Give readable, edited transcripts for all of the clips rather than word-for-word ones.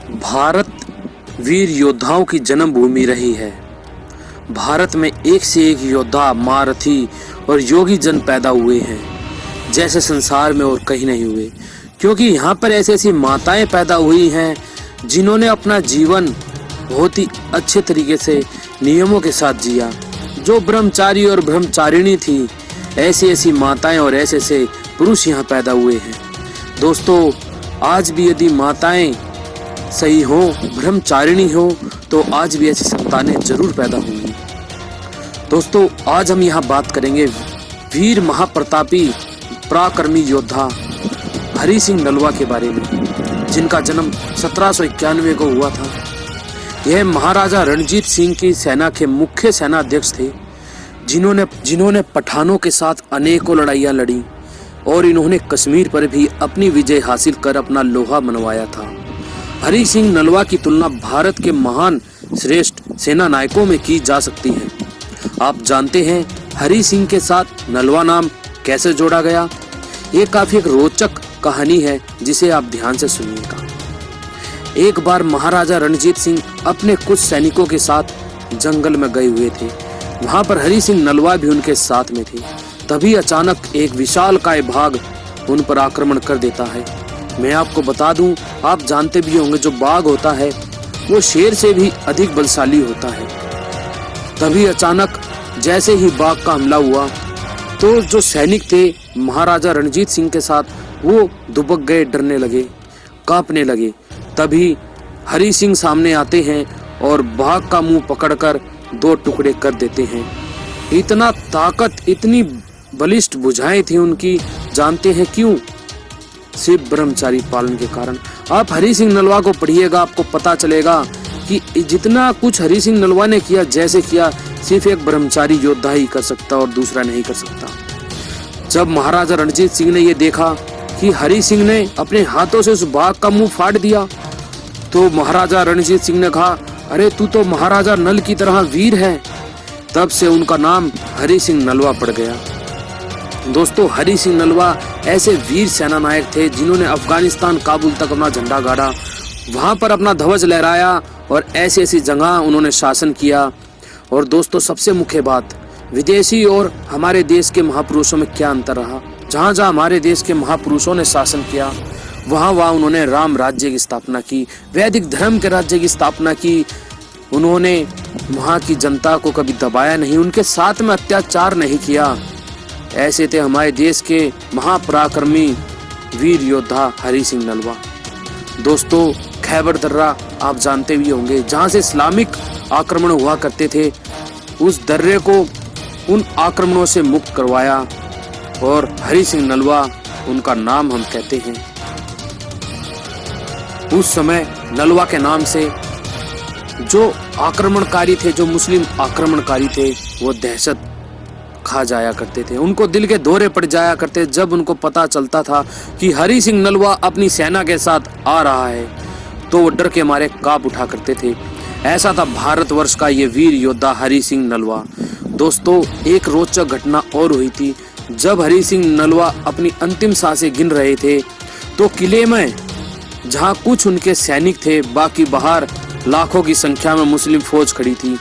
भारत वीर योद्धाओं की जन्मभूमि रही है। भारत में एक से एक योद्धा, महारथी और योगी जन पैदा हुए हैं, जैसे संसार में और कहीं नहीं हुए। क्योंकि यहाँ पर ऐसी ऐसी माताएं पैदा हुई हैं जिन्होंने अपना जीवन बहुत ही अच्छे तरीके से नियमों के साथ जिया। जो ब्रह्मचारी और ब्रह्मचारिणी थी, ऐसी ऐसी माताएं और ऐसे ऐसे पुरुष यहाँ पैदा हुए हैं। दोस्तों, आज भी यदि माताएं सही हो, ब्रह्मचारिणी हो, तो आज भी ऐसी संतानें जरूर पैदा होंगी। दोस्तों, आज हम यहाँ बात करेंगे वीर महाप्रतापी पराक्रमी योद्धा हरि सिंह नलवा के बारे में, जिनका जन्म 1791 को हुआ था। यह महाराजा रणजीत सिंह की सेना के मुख्य सेनाध्यक्ष थे, जिन्होंने पठानों के साथ अनेकों लड़ाइयाँ लड़ी और इन्होंने कश्मीर पर भी अपनी विजय हासिल कर अपना लोहा मनवाया था। हरि सिंह नलवा की तुलना भारत के महान श्रेष्ठ सेना नायकों में की जा सकती है। आप जानते हैं हरि सिंह के साथ नलवा नाम कैसे जोड़ा गया? ये काफी एक रोचक कहानी है, जिसे आप ध्यान से सुनिएगा। एक बार महाराजा रणजीत सिंह अपने कुछ सैनिकों के साथ जंगल में गए हुए थे। वहां पर हरि सिंह नलवा भी उनके साथ में थे। तभी अचानक एक विशालकाय बाघ उन पर आक्रमण कर देता है। मैं आपको बता दूं, आप जानते भी होंगे, जो बाघ होता है वो शेर से भी अधिक बलशाली होता है। तभी अचानक जैसे ही बाघ का हमला हुआ, तो जो सैनिक थे महाराजा रणजीत सिंह के साथ, वो दुबक गए, डरने लगे, कांपने लगे। तभी हरि सिंह सामने आते हैं और बाघ का मुंह पकड़कर 2 टुकड़े कर देते हैं। इतना ताकत, इतनी बलिष्ठ भुजाएं थी उनकी। जानते हैं क्यों? सिर्फ ब्रह्मचारी पालन के कारण। आप हरि सिंह नलवा को पढ़िएगा, आपको पता चलेगा कि जितना कुछ हरि सिंह नलवा ने किया, जैसे किया, सिर्फ एक ब्रह्मचारी योद्धा ही कर सकता और दूसरा नहीं कर सकता। जब महाराजा रणजीत सिंह ने यह देखा कि हरि सिंह ने अपने हाथों से उस बाघ का मुंह फाड़ दिया, तो महाराजा रणजीत सिंह ने कहा, अरे तू तो महाराजा नल की तरह वीर है। तब से उनका नाम हरि सिंह नलवा पड़ गया। दोस्तों, हरि सिंह नलवा ऐसे वीर सेना नायक थे जिन्होंने अफगानिस्तान, काबुल तक अपना झंडा गाड़ा, वहां पर अपना ध्वज लहराया और ऐसी ऐसी जगह उन्होंने शासन किया। और दोस्तों, सबसे मुख्य बात, विदेशी और हमारे देश के महापुरुषों में क्या अंतर रहा? जहाँ जहाँ हमारे देश के महापुरुषों ने शासन किया, वहाँ वहाँ उन्होंने राम राज्य की स्थापना की, वैदिक धर्म के राज्य की स्थापना की। उन्होंने वहाँ की जनता को कभी दबाया नहीं, उनके साथ में अत्याचार नहीं किया। ऐसे थे हमारे देश के महापराक्रमी वीर योद्धा हरि सिंह नलवा। दोस्तों, खैबर दर्रा आप जानते भी होंगे, जहाँ से इस्लामिक आक्रमण हुआ करते थे, उस दर्रे को उन आक्रमणों से मुक्त करवाया और हरि सिंह नलवा उनका नाम हम कहते हैं। उस समय नलवा के नाम से जो आक्रमणकारी थे, जो मुस्लिम आक्रमणकारी थे, वो दहशत खा जाया करते थे। उनको दिल के दौरे पड़ जाया करते जब उनको पता चलता था कि हरि सिंह नलवा अपनी सेना के साथ आ रहा है, तो वो डर के मारे कांप उठा करते थे। ऐसा था भारतवर्ष का ये वीर योद्धा हरि सिंह नलवा। दोस्तों, एक रोचक घटना और हुई थी। जब हरि सिंह नलवा अपनी अंतिम सांसें गिन रहे थे, तो किले में जहां कुछ उनके सैनिक थे, बाकी बाहर लाखों की संख्या में मुस्लिम फौज खड़ी थी।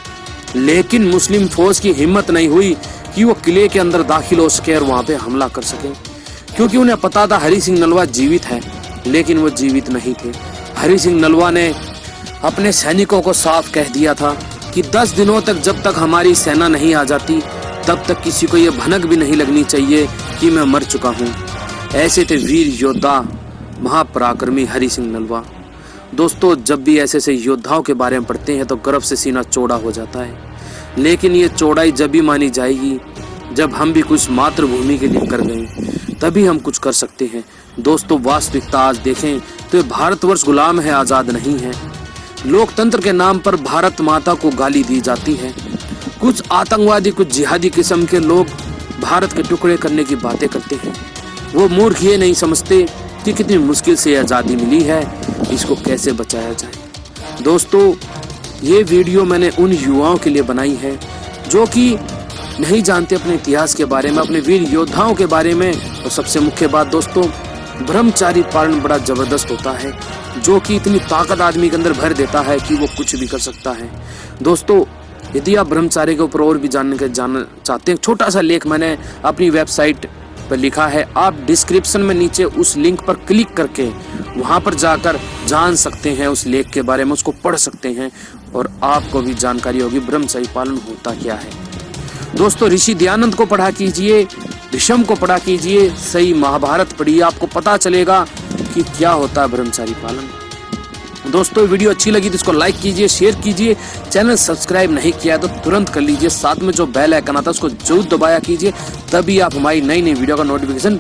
लेकिन मुस्लिम फौज की हिम्मत नहीं हुई कि वो किले के अंदर दाखिल हो सके और वहां पे हमला कर सके, क्योंकि उन्हें पता था हरि सिंह नलवा जीवित है। लेकिन वो जीवित नहीं थे। हरि सिंह नलवा ने अपने सैनिकों को साफ कह दिया था कि 10 दिनों तक, जब तक हमारी सेना नहीं आ जाती, तब तक किसी को ये भनक भी नहीं लगनी चाहिए कि मैं मर चुका हूँ। ऐसे थे वीर योद्धा महापराक्रमी हरि सिंह नलवा। दोस्तों, जब भी ऐसे ऐसे योद्धाओं के बारे में पढ़ते हैं तो गर्व से सीना चौड़ा हो जाता है। लेकिन ये चौड़ाई जब भी मानी जाएगी जब हम भी कुछ मातृभूमि के लिए कर गए, तभी हम कुछ कर सकते हैं। दोस्तों, वास्तविकता आज देखें तो भारतवर्ष गुलाम है, आज़ाद नहीं है। लोकतंत्र के नाम पर भारत माता को गाली दी जाती है। कुछ आतंकवादी, कुछ जिहादी किस्म के लोग भारत के टुकड़े करने की बातें करते हैं। वो मूर्ख ये नहीं समझते कि कितनी मुश्किल से आज़ादी मिली है, इसको कैसे बचाया जाए। दोस्तों, ये वीडियो मैंने उन युवाओं के लिए बनाई है जो कि नहीं जानते अपने इतिहास के बारे में, अपने वीर योद्धाओं के बारे में। और सबसे मुख्य बात दोस्तों, ब्रह्मचारी पालन बड़ा जबरदस्त होता है, जो कि इतनी ताकत आदमी के अंदर भर देता है कि वो कुछ भी कर सकता है। दोस्तों, यदि आप ब्रह्मचारी के ऊपर और भी जानना चाहते हैं, छोटा सा लेख मैंने अपनी वेबसाइट पर लिखा है, आप डिस्क्रिप्शन में नीचे उस लिंक पर क्लिक करके वहां पर जाकर जान सकते हैं उस लेख के बारे में, उसको पढ़ सकते हैं और आपको भी जानकारी होगी ब्रह्मचारी पालन होता क्या है। दोस्तों, ऋषि दयानंद को पढ़ा कीजिए, भीष्म को पढ़ा कीजिए, सही महाभारत पढ़िए, आपको पता चलेगा कि क्या होता है ब्रह्मचारी पालन। दोस्तों, वीडियो अच्छी लगी तो इसको लाइक कीजिए, शेयर कीजिए, चैनल सब्सक्राइब नहीं किया तो तुरंत कर लीजिए, साथ में जो बेल आइकन आता है उसको जरूर दबाया कीजिए, तभी आप हमारी नई नई वीडियो का नोटिफिकेशन